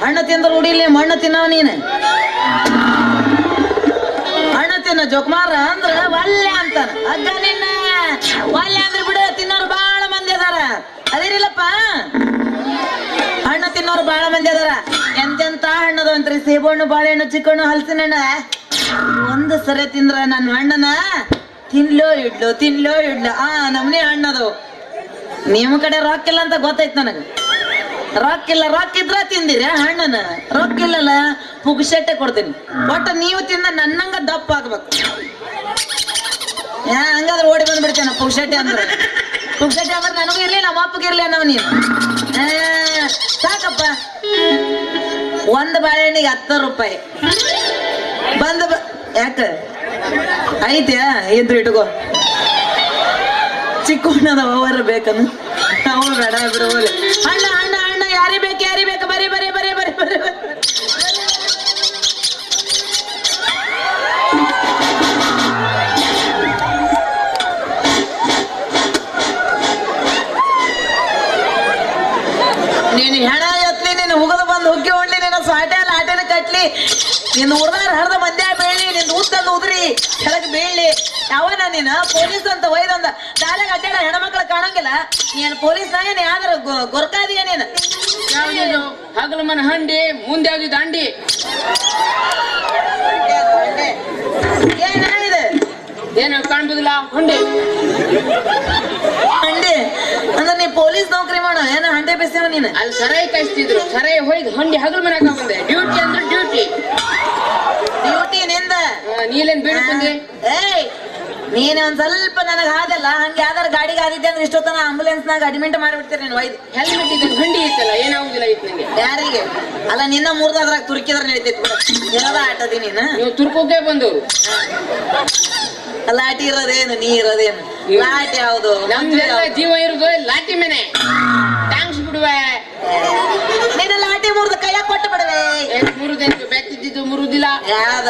ಹಣ್ಣು ತಿಂದ್ರ ಉಡಿಲಿ ಮಣ್ಣು ತಿನ್ನವ ನೀನು ಹಣ್ಣು ತಿನ್ನ ಜೋಕುಮಾರ ಅಂದ್ರ ಒಲ್ಲೆ ಅಂತಾನ ಅಜ್ಜ ನಿನ್ನ ಒಲ್ಲೆ ಅಂದ್ರೆ ಬಿಡು ತಿನ್ನೋರು ಬಾಳ ಮಂದಿ ಅದಾರ ಅದಿರಿಲ್ಲಪ್ಪ ಹಣ್ಣು ತಿನ್ನೋರು ಬಾಳ ಮಂದಿ ಅದಾರ ಎಂತೆಂತ ಹಣ್ಣದು ಅಂತ್ರಿ ಸೇಬಣ್ಣು ಬಾಳೆಹಣ್ಣು ಚಿಕ್ಕಣ್ಣು ಹಲಸಿನ ಹಣ್ಣ ಒಂದು ಸರಿ ತಿಂದ್ರ ನನ್ನ ಹಣ್ಣನ ತಿನ್ಲೋ ಇಡ್ಲು ಆ ನಮ್ನಿ ಹಣ್ಣದು ನಿಮ್ಮ ಕಡೆ ರೊಕ್ಕ ಇಲ್ಲ ಅಂತ ಗೊತ್ತೈತ್ ನನಗ ರೊಕ್ಕ ಇದ್ರ ತಿಂದಿರ ಹಣ್ಣನ ರೊಕ್ಕ ಇಲ್ಲಲ್ಲ ಪುಗ್ಸೆಟ್ಟೆ ಕೊಡ್ತೀನಿ ಒಟ್ಟ ನೀವು ತಿಂದ ನನ್ನಂಗ ದಪ್ಪ ಆಗ್ಬೇಕು ಹಂಗಾದ್ರೆ ಓಡಿ ಬಂದ್ಬಿಡ್ತೇನ ಪುಗ್ಸೆಟ್ಟೆ ಅಂದ್ರೆ ನನಗೂ ಇರ್ಲಿ ನಮ್ಮ ಅಪ್ಪಗೆ ಇರ್ಲಿ ಅನ್ನವ ನೀನು ಸಾಕಪ್ಪ ಒಂದು ಬಾಳೆಹಣ್ಣಿಗೆ 10 ರೂಪಾಯಿ ಯಾಕ ಐತೆ ಇದ್ರು ಇಟ್ಕೋ ಚಿಕ್ಕಣ್ಣದ ಅವರ ಬೇಕನು ನಾವು ಬೇಡ ಬಿಡುವಲ್ಲ ಅಣ್ಣ ಯಾರಿ ಬೇಕು ಬರೀ ನೀನು ಹೆಣ ಎತ್ಲಿ ನೀನು ಉಗದು ಬಂದು ಹುಗ್ಗಿ ಹೊಡ್ಲಿ ನೀನು ಸಾಟೆ ಲಾಟೆನ ಕಟ್ಲಿ ನಿನ್ನ ಉರ್ದಾರ ಹರಿದ ಮಂದ್ಯ ಬೀಳಿ ನಿನ್ನ ಉದ್ದನ್ನು ಉದ್ರಿ ಕೆಳಗೆ ಬೀಳ್ಲಿ ಯಾವನ ನೀನು ಪೊಲೀಸ್ ಅಂತ ಒಯ್ದಂದ ಶಾಲೆಗೆ ಅಡ್ಡಾಡ ಹೆಣ್ಮಕ್ಳು ಕಾಣಂಗಿಲ್ಲ ನೀನು ಪೊಲೀಸ್ ಏನ್ ಯಾವ್ದಾರ ಗೊರ್ಕಾದಿಯ ನೀನು ಹಗಲು ಮನ ಹಂಡಿ ಮುಂದೆ ಆಗಿ ದಾಂಡಿ ಏನಾಗಿದೆ ಏನು ಕಾಣ್ಬೋದಿಲ್ಲ ಹಂಡಿ ಅಂದ್ರೆ ನೀ ಪೊಲೀಸ್ ನೌಕರಿ ಮಾಡ ಏನ ಹಂಡೆ ಬೇಸವ ನೀನು ಅಲ್ಲಿ ಸರಾಯಿ ಕಾಯಿಸ್ತಿದ್ರು ಸರಾಯಿ ಹೋಯ್ದು ಹಂಡಿ ಹಗಲು ಮನೆ ಹಾಕ ಬಂದೆ ಡ್ಯೂಟಿ ಅಂದ್ರೆ ಡ್ಯೂಟಿ ನಿಂದ ನೀಲೇನ್ ಬೀಳ್ ಬಂದೆ ಏಯ್ ನೀನ್ ಒಂದ್ ಸ್ವಲ್ಪ ನನಗ್ ಹಾದಲ್ಲ ಹಂಗೆ ಯಾವ್ದಾರ ಗಾಡಿಗೆ ಆದಿದ್ದೆ ಅಂದ್ರೆ ಇಷ್ಟೊತ್ತನ ಆಂಬುಲೆನ್ಸ್ ನಾಗ ಅಡ್ಮಿಟ್ ಮಾಡಿಬಿಡ್ತೀರಿ ನೀನು ಒಯ್ದು ಹೆಲ್ಮೆಟ್ ಇದ್ದ ಹಂಡಿ ಇತ್ತಲ್ಲ ಏನಾಗುದಿಲ್ಲ ಇತ್ತು ನಂಗೆ ಯಾರಿಗೆ ಅಲ್ಲ ನಿನ್ನ ಮೂರ್ದಾದ್ರಾಗ ತುರ್ಕಿದ್ರೆ ನಡೀತೈತಿ ಇರೋದ ಆಟದಿ ನೀನು ನೀವು ತುರ್ಕೋಕೆ ಬಂದವರು ಲಾಟಿ ಇರೋದೇನು ನೀ ಇರೋದೇನು ಲಾಟಿ ಯಾವ್ದು ನಮ್ದೆಲ್ಲ ಜೀವ ಇರುದು ಲಾಟಿ ಮನೆ ಟ್ಯಾಂಕ್ಸ್ ಬಿಡುವೆ ನೀನು ಲಾಟಿ ಮುರಿದ ಕೈಯಾಗ ಕೊಟ್ಟು ಬಿಡುವೆ ಮುರುದೆಂಟು ಬೆತ್ತಿದ್ದು ಮುರುದಿಲ್ಲ ಯಾವ್ದ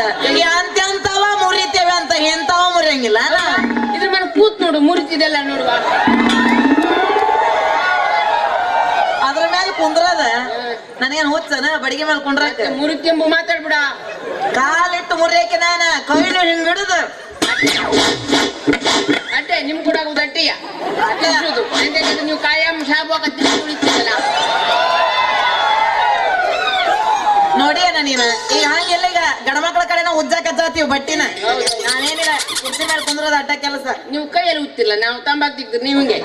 ಅಂತವ ಮುರಿತೇವೆ ಅಂತ ಎಂತವ ಮುರಿಯಂಗಿಲ್ಲ ಇದ್ರ ಮೇಲೆ ಕೂತ್ ನೋಡು ಮುರಿತಿದೆಲ್ಲ ನೋಡುವ ಅದ್ರ ಮೇಲೆ ಕುಂದ್ರದ ನನಗೇನ್ ಹುಚ್ಚನ ಬಡಿಗೆ ಮೇಲೆ ಕುಂಡ್ರಕ್ಕೆ ಮುರಿತೆಂಬು ಮಾತಾಡ್ಬಿಡ ಕಾಲಿಟ್ಟು ಮುರಿಯಕ್ಕೆ ನಾನ ಕೈಲು ಹಿಂಗ್ ಹಿಡಿದು ಅಟ್ಟೆ ನಿಮ್ ಕೂಡ ಆಗುದು ಅಟ್ಟೆಯ ನೀವು ಕಾಯಂ ಶಾಬು ಉಳಿತಿದ್ದಲ್ಲ ನೋಡಿಯನ ನೀನು ಈಗ ಹಂಗೆಲ್ಲ ಈಗ ಗಣಮಕ್ಳ ಕಡೆ ನಾವು ಉಜ್ಜ ಕಚ್ಚಾತೀವಿ ಬಟ್ಟಿನ ನಾನೇನಿಲ್ಲ ಕುರ್ಚಿ ಮೇಲೆ ಕುಂದ್ರೋದು ಅಡ್ಡ ಕೆಲಸ ನೀವು ಕೈಯಲ್ಲಿ ಉತ್ತಿಲ್ಲ ನಾವು ತಂಬಾಕ್ ತಿಕ್ತೀರಿ ನೀವು ಹಿಂಗೆ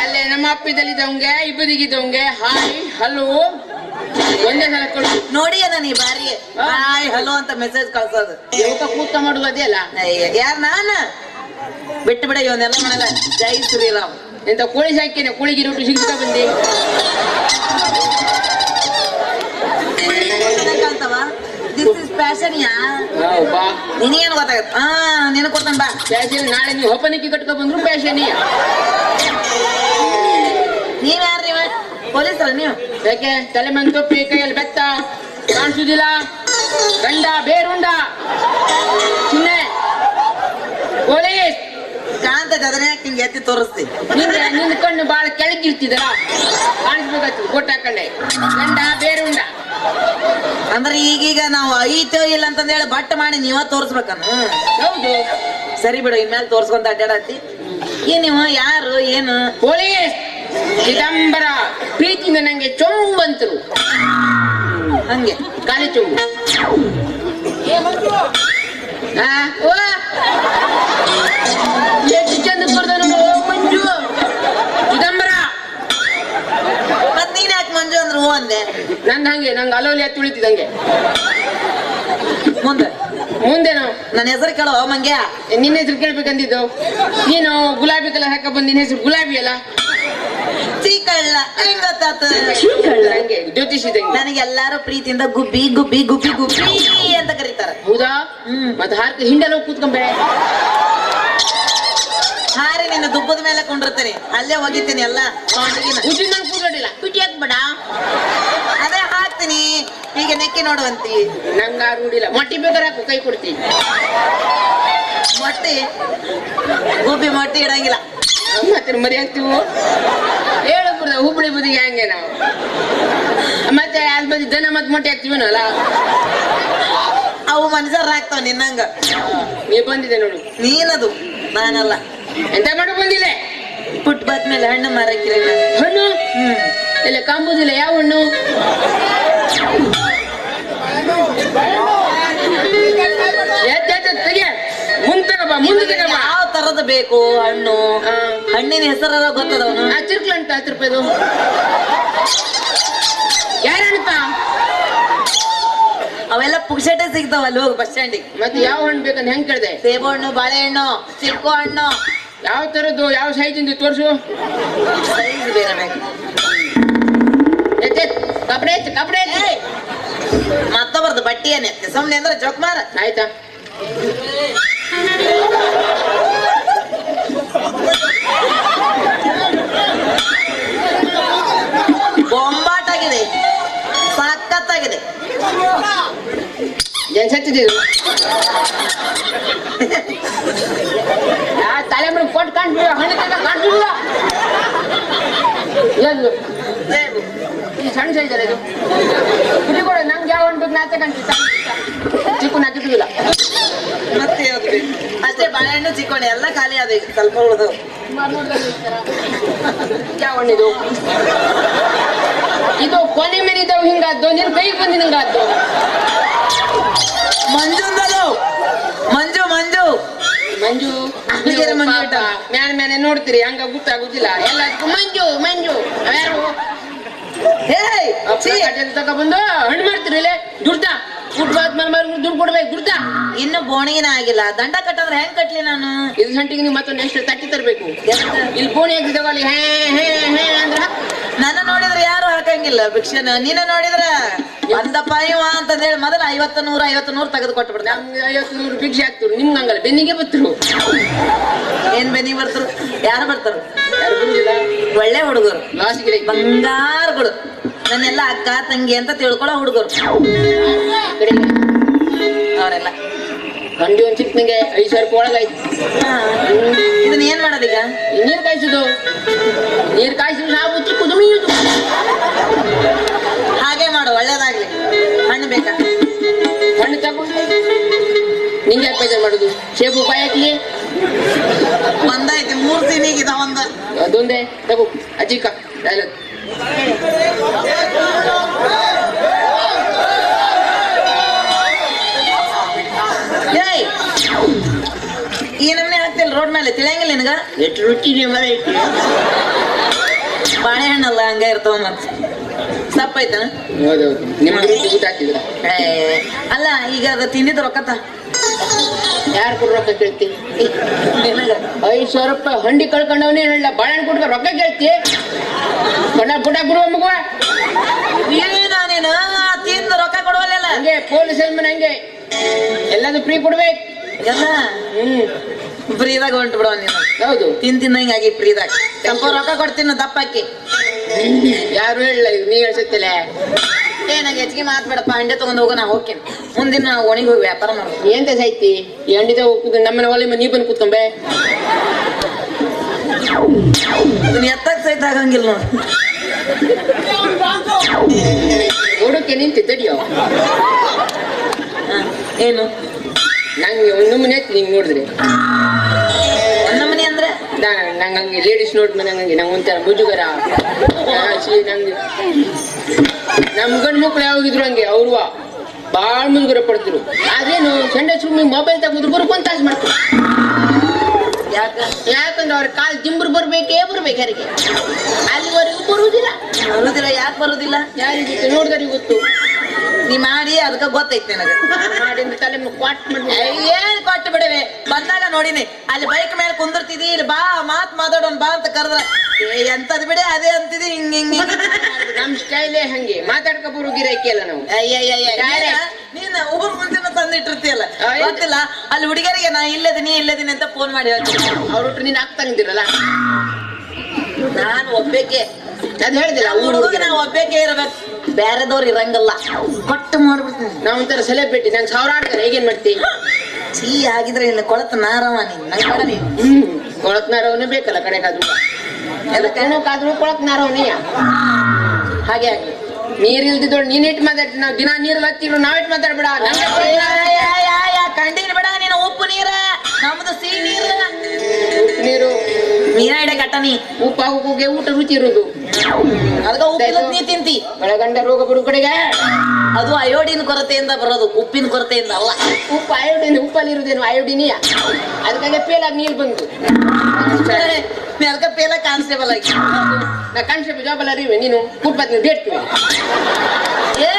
ಅಲ್ಲೇ ನಮ್ಮ ಅಪ್ಪಿದಲ್ಲಿದ್ದವಂಗೆ ಇಬ್ಬರಿಗಿದ್ದವಂಗೆ ಹಾಯ್ ಹಲೋ ಒಂದೇ ಸಲ ಕೊಡು ನೋಡಿಯನ ನೀ ಬಾರಿ ಹಾಯ್ ಹಲೋ ಅಂತ ಮೆಸೇಜ್ ಕಳ್ಸೋದು ಕೂತ ಮಾಡುದು ಅದೇ ಅಲ್ಲ ಯಾರ ನಾನ ಬಿಟ್ಟು ಬಿಡ ಇವನ್ನೆಲ್ಲ ಮಾಡಲ್ಲ ಜೈ ಶ್ರೀರಾಮ್ ಎಂತ ಕೋಳಿ ಸಾಕಿನ ಕೋಳಿಗೆ ರೊಟ್ಟಿ ಸಿಗ್ತಾ ಬಂದಿ ದಿಸ್ ಇಸ್ ಪ್ಯಾಷನ್ ಯಾ ನಿನಗೇನು ಗೊತ್ತಾಗತ್ತ ನಿನಗೆ ಕೊಡ್ತಾನ ಬಾ ಪ್ಯಾಷನ್ ನಾಳೆ ನೀವು ಹೊಪ್ಪನಿಕ್ಕಿ ಕಟ್ಕೊ ಬಂದ್ರು ಪ್ಯಾಷನ್ ನೀವ್ ಯಾರು ನೀವ ಪೊಲೀಸರ ನೀವು ಯಾಕೆ ತಲೆ ಮಂದಿ ತೊಪ್ಪಿ ಕೈಯಲ್ಲಿ ಬೆತ್ತ ಕಾಣಿಸುದಿಲ್ಲ ಗಂಡ ಬೇರುಂಡ ಚಿನ್ನೆ ಪೊಲೀಸ್ ಕಾಂತದ ಅದನ್ನ ಯಾಕೆ ಹಿಂಗೆ ಎತ್ತಿ ತೋರಿಸ್ತಿ ನಿನ್ನ ಕಣ್ಣು ಬಾಳ ಕೆಳಗಿರ್ತಿದಲ್ಲ ಕಾಣಿಸ್ಬೇಕಾಗ್ತದೆ ಕೊಟ್ಟ ಹಾಕೊಂಡೆ ಗಂಡ ಬೇರುಂಡ ಅಂದ್ರೆ ಈಗೀಗ ನಾವು ಐತೋ ಇಲ್ಲ ಅಂತಂದೇಳಿ ಬಟ್ ಮಾಡಿ ನೀವ ತೋರ್ಸ್ಬೇಕನ್ನ ಹೌದು ಸರಿ ಬಿಡು ಇನ್ಮೇಲೆ ತೋರ್ಸ್ಕೊಂತ ಅಡ್ಡಾಡತ್ತಿ ನೀವು ಯಾರು ಏನು ಪೊಲೀಸ್ ಚಿದಂಬರ ಪ್ರೀತಿಯಿಂದ ನಂಗೆ ಚೊಂಬಂತರು ಹಂಗೆ ಗಾಳಿ ಚೊಂಬು ಎಷ್ಟು ಚಂದ ಕೊಡ್ದ ನೋಡು ಮಂಜು ಚಿದಂಬರ ಮತ್ ನೀನ್ ಯಾಕೆ ಮಂಜು ಅಂದ್ರೆ ಹೂ ಅಂದೆ ನಂದು ಹಂಗೆ ನಂಗೆ ಅಲೋಲಿ ಎತ್ತು ಉಳಿತಿದಂಗೆ ಮುಂದೇನು ನನ್ನ ಹೆಸರು ಕೇಳೋ ಮಂಗ್ಯ ನಿನ್ನ ಹೆಸರು ಕೇಳ್ಬೇಕಂದಿದ್ದು ನೀನು ಗುಲಾಬಿ ಕಲರ್ ಹಾಕ ಬಂದು ನಿನ್ನ ಹೆಸರು ಗುಲಾಬಿ ಅಲ್ಲ ಚೀಕಳ್ಳ ಹೆಂಗ್ ಗೊತ್ತಾತ ಹಂಗೆ ಜ್ಯೋತಿಷಿದಂಗೆ ನನಗೆ ಎಲ್ಲಾರು ಪ್ರೀತಿಯಿಂದ ಗುಬ್ಬಿ ಗುಬ್ಬಿ ಗುಬ್ಬಿ ಗುಬ್ಬಿ ಅಂತ ಕರೀತಾರ ಹೌದಾ ಮತ್ತೆ ಹಾರ್ಕ ಹಿಂಡೆಲ್ಲ ಕೂತ್ಕೊಂಬೆ ಹಾರಿ ನಿನ್ನ ದುಬ್ಬದ ಮೇಲೆ ಕೊಂಡಿರ್ತೀನಿ ಅಲ್ಲೇ ಹೋಗಿದ್ದೀನಿ ಎಲ್ಲ ಕೂತ್ಕೊಂಡಿಲ್ಲ ಕುಟಿಯಕ್ ಬೇಡ ಅದೇ ಹಾಕ್ತೀನಿ ಈಗ ನೆಕ್ಕಿ ನೋಡುವಂತಿ ನಂಗ ರೂಢಿಲ್ಲ ಮೊಟ್ಟಿ ಬೇಕಾದ್ರೆ ಹಾಕು ಕೈ ಕೊಡ್ತೀನಿ ಮೊಟ್ಟಿ ಗುಬ್ಬಿ ಮೊಟ್ಟಿ ಇಡಂಗಿಲ್ಲ ಮತ್ತೆ ಮರಿ ಹಾಕ್ತೀವಿ ಹೇಳು ಹುಬ್ಬಳ್ಳಿ ಬದಿಗೆ ಹಂಗೆ ನಾವು ಮತ್ತೆ ಅಲ್ಲಿ ಬದಿ ದನ ಮತ್ತೆ ಮೊಟ್ಟೆ ಹಾಕ್ತೀವನಲ್ಲ ಅವು ಮನುಷ್ಯರ ಆಗ್ತಾವ ನಿನ್ನಂಗ. ನೀ ಬಂದಿದೆ ನೋಡು. ನೀನದು ನಾನಲ್ಲ. ಎಂತ ಮಾಡು ಬಂದಿಲ್ಲ. ಪುಟ್ ಬತ್ ಮೇಲೆ ಹಣ್ಣು ಮಾರಕ್ಕಿರ ಹಣ್ಣು ಇಲ್ಲ ಕಾಂಬುದಿಲ್ಲ. ಯಾವ ಹಣ್ಣು? ತೆಗೆ ಮುಂದೆ ತಗಬಾ ಮುಂದೆ ತಗಬಾ. ಯಾವ ತರದ ಬೇಕು ಹಣ್ಣು? ಹಣ್ಣಿನ ಹೆಸರ ಗೊತ್ತದವನು? ಚಿರ್ಕ್ಲ ಉಂಟು 10 ರೂಪಾಯಿದು. ಯಾರಂತ? ಅವೆಲ್ಲ ಪುಕ್ಷಟೆ ಸಿಗ್ತಾವ ಅಲ್ಲಿ ಹೋಗಿ ಬಸ್ ಸ್ಟ್ಯಾಂಡಿಗೆ. ಮತ್ತೆ ಯಾವ ಹಣ್ಣು ಬೇಕಂತ ಹೆಂಗ್ ಕೇಳಿದೆ? ಸೇಬು ಹಣ್ಣು, ಬಾಳೆಹಣ್ಣು, ಚಿಕ್ಕು ಹಣ್ಣು. ಯಾವ ತರದ್ದು ಯಾವ ಸೈಜ್ ಇಂದ ತೋರ್ಸು. ಸೈಜ್ ಬೇರೆ ಬೇಕು. ಕಪಡೆ ಕಪಡೆ ಮತ್ತೊಬ್ಬರದು ಬಟ್ಟಿ ಏನೇ ಸುಮ್ನೆ ಅಂದ್ರೆ ಜೋಕ್ ಮಾರ. ಆಯ್ತಾ? ಬೊಂಬಾಟಾಗಿದೆ, ಸಖತ್ತಾಗಿದೆ. ಏನ್ ಸತ್ತಿದ್ದು? ತಲೆ ಮೇಲೆ ಕೊಟ್ಟು ಕಾಣ್ಬಿಡ ಹಣ್ಣು ಕಾಣ್ಬಿಡ. ಏನು ಸಣ್ಣ ಸೈಜ್ ಅಲ್ಲ ಇದು. ಕುಡಿ ಕೂಡ ನಂಗೆ ಯಾವ ಹಣ್ಣು ಬೇಕು ನಾಚ ಕಾಣ್ತಿ. ಚಿಕ್ಕು ನಾಚಿಲ್ಲ. ಮತ್ತೆ ಯಾವ್ದು ಬೇಕು? ಅಷ್ಟೇ ಬಾಳೆಹಣ್ಣು ಚಿಕ್ಕೋಣೆ ಎಲ್ಲ ಖಾಲಿ ಆದ ಈಗ ಸ್ವಲ್ಪ ಉಳಿದು. ಯಾವ ಹಣ್ಣಿದು? ಇದು ಕೊನೆ ಮೇನಿದ್ದವು ಹಿಂಗಾದ್ದು ನಿನ್ ಕೈಗೆ ಬಂದಿ ನಂಗಾದ್ದು. ಮಂಜುಂದದು ಮಂಜು ಮಂಜು ಮಂಜು ಅಲ್ಲಿಗೆರೆ ಮಂಜು ಊಟ. ಮ್ಯಾನೆ ನೋಡ್ತೀರಿ ಹಂಗ ಗೊತ್ತಾಗುದಿಲ್ಲ. ಎಲ್ಲದಕ್ಕೂ ಮಂಜು ಮಂಜು. ಯಾರು ತಗೊಬಂದು ಹಣ್ಣು ಮಾಡ್ತೀರಿ ಇಲ್ಲೇ ದುಡ್ಡ ಫುಟ್ಬಾತ್ ದುಡ್ಡು ಕೊಡ್ಬೇಕು ದುಡ್ಡ. ಇನ್ನು ಬೋಣಿನ ಆಗಿಲ್ಲ. ದಂಡ ಕಟ್ಟಂದ್ರೆ ಹೆಂಗ್ ಕಟ್ಲಿ ನಾನು? ಇದು ಗಂಟೆಗೆ ನೀವು ಮತ್ತೊಂದು ಎಷ್ಟು ತಟ್ಟಿ ತರಬೇಕು. ಇಲ್ಲಿ ಬೋಣಿ ಹಾಕಿದವಲ್ಲಿ ಹೇ ಹೇ ಹೇ ಅಂದ್ರ ನನ್ನ ನೋಡಿದ್ರೆ ಯಾರು ಹಾಕಂಗಿಲ್ಲ ಭಿಕ್ಷನ. ನೀನ ನೋಡಿದ್ರ ಒಂದಪ್ಪ ಇವ ಅಂತಂದ ಹೇಳಿ ಮೊದಲ 50 100 ತೆಗೆದು ಕೊಟ್ಟು ಬಿಡ್ತ. 50 100 ಭಿಕ್ಷೆ ಹಾಕ್ತರು. ನಿಮ್ಗೆ ಹಂಗಲ್ಲ ಬೆನ್ನಿಗೆ ಬರ್ತರು. ಏನ್ ಬೆನ್ನಿಗೆ ಬರ್ತರು? ಯಾರು ಬರ್ತಾರ? ಯಾರು ಬಂದಿಲ್ಲ. ಒಳ್ಳೆ ಹುಡುಗರು, ಲಾಸ್ಗೆ ಬಂಗಾರಗಳು, ನನ್ನೆಲ್ಲ ಅಕ್ಕ ತಂಗಿ ಅಂತ ತಿಳ್ಕೊಳ್ಳೋ ಹುಡುಗರು ಅವರೆಲ್ಲ. ಗಂಡಿ ಒಂದ್ ಸಿಕ್ ನಂಗೆ 5,000 ರೂಪಾಯಿ ಒಳಗಾಯ್ತು. ಇದನ್ನ ಏನ್ ಮಾಡೋದೀಗ? ನೀರ್ ಕಾಯಿಸುದು. ನೀರ್ ಕಾಯಿಸುದು ನಾವು ಚಿಕ್ಕುದು ಮೀಯುದು. ಹಾಗೆ ಮಾಡು, ಒಳ್ಳೇದಾಗ್ಲಿ. ಹಣ್ಣು ಬೇಕಾ? ಹಣ್ಣು ತಗೊಂಡು ನಿಂಗೆ ಯಾಕೆ ಬೇಜಾರು ಮಾಡುದು? ಸೇಬು ಬಾಯಿ ಹಾಕ್ಲಿ. ಒಂದಾಯ್ತು 3 ಸೀನಿಗಿದ ಒಂದ. ಅದೊಂದೇ ತಗೋ ಅಜ್ಜಿಕ ಡೈಲಾಗ್. ಏಯ್ ಈ ನಮ್ನೆ ಹಾಕ್ತಿಲ್ಲ ರೋಡ್ ಮೇಲೆ ತಿಳಿಯಂಗಿಲ್ಲ ನಿನಗ? ಎಷ್ಟು ರುಚಿ ಮರ ಇಟ್ಟು. ಬಾಳೆಹಣ್ಣಲ್ಲ ಹಂಗ ಇರ್ತಾವ ಮತ್ತೆ ಸಪ್ಪ ಐತನ. ಹೌದೌದು ನಿಮ್ಗೆ ರುಚಿ ಊಟ ಹಾಕಿದ್ರ. ಅಲ್ಲ ಈಗ ಅದು ತಿಂದಿದ್ದು ರೊಕ್ಕತ ಯಾರು ಕೊಡು ರೊಕ್ಕ ಕೇಳ್ತಿ? ನಿನಗ 5,000 ರೂಪಾಯಿ ಹಂಡಿ ಕಳ್ಕೊಂಡವನೇ ಹೇಳ ಬಾಳೆಹಣ್ಣು ಕೊಡ್ಕ ರೊಕ್ಕ ಕೇಳ್ತಿ? ಕಣ್ಣ ಪುಟ ಬಿಡುವ ಮಗುವ. ನೀನು ತಿಂದು ರೊಕ್ಕ ಕೊಡುವಲ್ಲ. ಹಂಗೆ ಪೊಲೀಸ್ ಮನೆ ಹಂಗೆ ಎಲ್ಲದು ಫ್ರೀ ಕೊಡ್ಬೇಕು ಎಲ್ಲ. ಫ್ರೀದಾಗ ಹೊಂಟು ಬಿಡುವ ನೀನು. ಹೌದು ತಿಂದಂಗಾಗಿ ಫ್ರೀದಾಗ ಸ್ವಲ್ಪ ರೊಕ್ಕ ಕೊಡ್ತೀನಿ ದಪ್ಪಾಕಿ. ಯಾರು ಹೇಳ ನೀ ಹೇಳ್ಸತ್ತಿಲ್ಲ. ನಂಗೆ ಹೆಚ್ಚಿಗೆ ಮಾತ್ಬೇಡಪ್ಪ. ಹಂಡೆ ತಗೊಂಡ್ ಹೋಗೋ ನಾ ಹೋಗ್ತೀನಿ. ಮುಂದಿನ ನಾವು ಒಣಗಿ ಹೋಗಿ ವ್ಯಾಪಾರ ಮಾಡೋದು. ಎಂತ ಸಾಯ್ತಿ ಈ ಹಂಡಿದ ಹೋಗ್ತದೆ. ನಮ್ಮನೆ ಒಲೆ ನೀ ಬಂದು ಕೂತ್ಕೊಂಬೆ. ಅದನ್ನ ಎತ್ತಕ್ ಸಹಿತ ಆಗಂಗಿಲ್ಲ ನೋಡಿ. ನೋಡೋಕೆ ನಿಂತಿ ತಡಿಯೋ. ಏನು ನಂಗೆ ಒಂದು ಮನೆ ಆಯ್ತು ನಿಂಗೆ ನೋಡಿದ್ರೆ. ನಮ್ಮನೆ ಅಂದ್ರೆ ನಂಗೆ ಹಂಗೆ ಲೇಡೀಸ್ ನೋಡ್ ಮನೆ ಹಂಗೆ ನಂಗೆ ಒಂಥರ ಮುಜುಗರ. ನಂಗೆ ನಮ್ ಗಂಡು ಮಕ್ಳು ಯಾವಾಗಿದ್ರು ಹಂಗೆ ಅವ್ರು ಬಾಳ್ ಮುಜುಗರ ಪಡ್ತಿರು. ಆದ್ರೇನು ಸಂಡೆ ಸುಮ್ಮನೆ ಮೊಬೈಲ್ ತಗೊಂಡ್ರು ಬರ್ಕೊಂತ ತಾಸು ಮಾಡ್ತಾರೆ. ಯಾಕಂದ್ರೆ ಅವ್ರ ಕಾಲ್ ಜಿಂಬ್ರು ಬರ್ಬೇಕೇ ಯಾರಿಗೆ ಅಲ್ಲಿವರೆಗೂ ಬರುವುದಿಲ್ಲ. ಯಾಕೆ ಬರುದಿಲ್ಲ? ಯಾರಿಗೆ ನೋಡಿದ್ರೆ ಗೊತ್ತು. ನೀ ಮಾಡಿ ಅದಕ್ಕ ಗೊತ್ತೈತಿ ನನಗೆ. ಮಾಡಿ ತಲೆ ಕ್ವಾಟ್ ಮಾಡಿ ಏನ್ ಕೊಟ್ಟು ಬಿಡವೆ. ಬಂದಾಗ ನೋಡಿನಿ ಅಲ್ಲಿ ಬೈಕ್ ಮೇಲೆ ಕುಂದಿರ್ತಿದಿ. ಇಲ್ಲಿ ಬಾ ಮಾತಾಡೋಣ ಬಾ ಅಂತ ಕರೆದ್ರ ಎಂತದ್ ಬಿಡೆ ಅದೇ ಅಂತಿದಿ. ಹಿಂಗ್ ಹಿಂಗ್ ನಮ್ ಸ್ಟೈಲೇ ಹಂಗೆ ಮಾತಾಡ್ಕ ಬರೋ ಗಿರಾಕಿ ಅಲ್ಲ ನಾವು. ನೀನ್ ಊರ್ ಮುಂಚೆನ ತಂದಿಟ್ಟಿರ್ತೀಯಲ್ಲ ಗೊತ್ತಿಲ್ಲ. ಅಲ್ಲಿ ಹುಡುಗರಿಗೆ ನಾ ಇಲ್ಲದಿನಿ ಅಂತ ಫೋನ್ ಮಾಡಿ ಹೇಳ್ತೀನಿ. ಅವ್ರೊಟ್ಟು ನೀನ್ ಆಗ್ತಾನಿದ್ದೀರಲ್ಲ. ನಾನು ಒಬ್ಬೇಕೆ ಅದ್ ಹೇಳಿದಿಲ್ಲ ಹುಡುಗ ನಾವು ಒಬ್ಬೇಕೆ ಇರ್ಬೇಕು. ಬೇರೆದವ್ರು ಇರಂಗಲ್ಲ. ಕೊಟ್ಟು ಮಾಡ್ಬಿಡ್ತೀನಿ. ನಾವ್ ಒಂಥರ ಸೆಲೆಬ್ರಿಟಿ. ನಂಗೆ 1000 ಆಡ್ತಾರೆ. ಹೇಗೇನ್ ಮಾಡ್ತಿ? ಆಗಿದ್ರೆ ಇಲ್ಲ ಕೊಳತ ನಾರವ ನೀನ್. ನಂಗೆ ಕೊಡ ನೀನ್. ಕೊಳತ್ನಾರವನ್ನೇ ಬೇಕಲ್ಲ ಕಡೆಗಾದ್ರು. ಕಾದ್ರು ಕೊಳಕ್ ನಾರೋ ನೀಯ ಹಾಗೆ ಆಗ್ಲಿ ನೀರ್ ಇಲ್ದಿದ್ದೋಳು ನೀನ್ ಇಟ್ಟು ಮಾತಾಡ್ತಿ ನಾವ್ ದಿನ ನೀರ್ ಹತ್ತಿದ್ರು ನಾವಿಟ್ಟು ಮಾತಾಡ್ಬೇಡ ಕಂಡೀನಿ ಬೇಡ ನೀನು ಉಪ್ಪು ನೀರ ನಮ್ದು ಸಿಹಿ ನೀರು ನೀರು ಮೀನ ಇಡೆ ಕಟ್ಟನಿ ಉಪ್ಪಾಗುಗೆ ಊಟ ರುಚಿ ಇರುದು ಅದಕ್ಕ ಉಪ್ಪಿನ ನೀ ತಿಂತಿ ಒಳಗಂಡ ರೋಗ ಬಿಡು ಕಡೆಗೆ ಅದು ಅಯೋಡಿನ್ ಕೊರತೆಯಿಂದ ಬರೋದು ಉಪ್ಪಿನ ಕೊರತೆಯಿಂದ ಅಲ್ಲ ಉಪ್ಪು ಅಯೋಡಿನ್ ಉಪ್ಪಲ್ಲಿ ಇರುದೇನು ಅಯೋಡಿನಿಯ ಅದಕ್ಕಾಗಿ ಪೇಲಾಗಿ ನೀರು ಬಂತು ಅದಕ್ಕ ಪೇಲ ಕಾನ್ಸ್ಟೇಬಲ್ ಆಗಿ ನಾ ಕಾನ್ಸ್ಟೇಬಲ್ ಜಾಬ್ ಅಲ್ಲ ಅರಿವೆ ನೀನು ಕುಟ್ಬತ್ ನೀವು ಬೇಡ್ತೀವಿ ಏ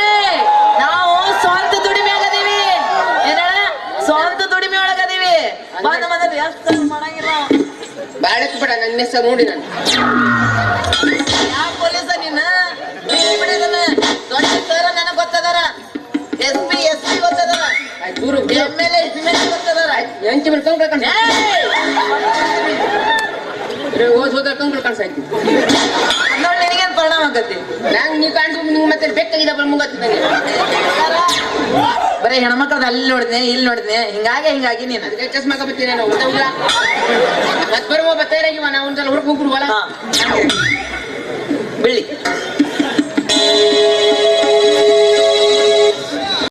ನಾವು ಸ್ವಂತ ದುಡಿಮೆ ಆಗದೀವಿ ಏನ ಸ್ವಂತ ದುಡಿಮೆ ಒಳಗದೀವಿ ಬಂದ ಬಂದ್ರೆ ಎಷ್ಟು ಮಾಡಂಗಿಲ್ಲ ಬಾಳೆಕ್ ಬೇಡ ನನ್ನ ಹೆಸರು ನೋಡಿ ನಾನು ಯಾವ ಪೊಲೀಸ ನೀನ ದೊಡ್ಡ ಸರ್ ನನಗ್ ಗೊತ್ತದಾರ ಎಸ್ ಪಿ ಗೊತ್ತದಾರ ದೂರ ಎಮ್ಎಲ್ಎ ಗೊತ್ತದಾರ ಹೆಂಚಿ ಮೇಲೆ ಕಂಕಳ ಕಾಣಿಸ ಹೋದ ಕಂಕಳ ಕಾಣಿಸಾಯ್ತು ನೋಡಿ ನಿನಗೇನ್ ಪರಿಣಾಮ ಆಗತ್ತಿ ನಂಗೆ ನೀ ಕಾಣಿಸ್ ನೀವು ಮತ್ತೆ ಬೇಕಾಗಿದ್ದ ಮುಂಗತ್ತಿ ನನಗೆ ಬರೀ ಹೆಣ್ಮಕ್ಳದ ಅಲ್ಲಿ ನೋಡಿದ್ನೆ ಇಲ್ಲಿ ನೋಡಿದ್ನೆ ಹಿಂಗಾಗಿ ನೀನು ಅದಕ್ಕೆ ಚಸ್ಮಾ ಕಬತ್ತೀನಿ ನಾನು ಊಟ ಮತ್ತೆ ಬರುವ ತಯಾರಾಗಿವ ನಾವು ಒಂದ್ಸಲ ಹೊರಗೆ ಹೋಗ್ಬಿಡುವಲ್ಲ ಬಿಳಿ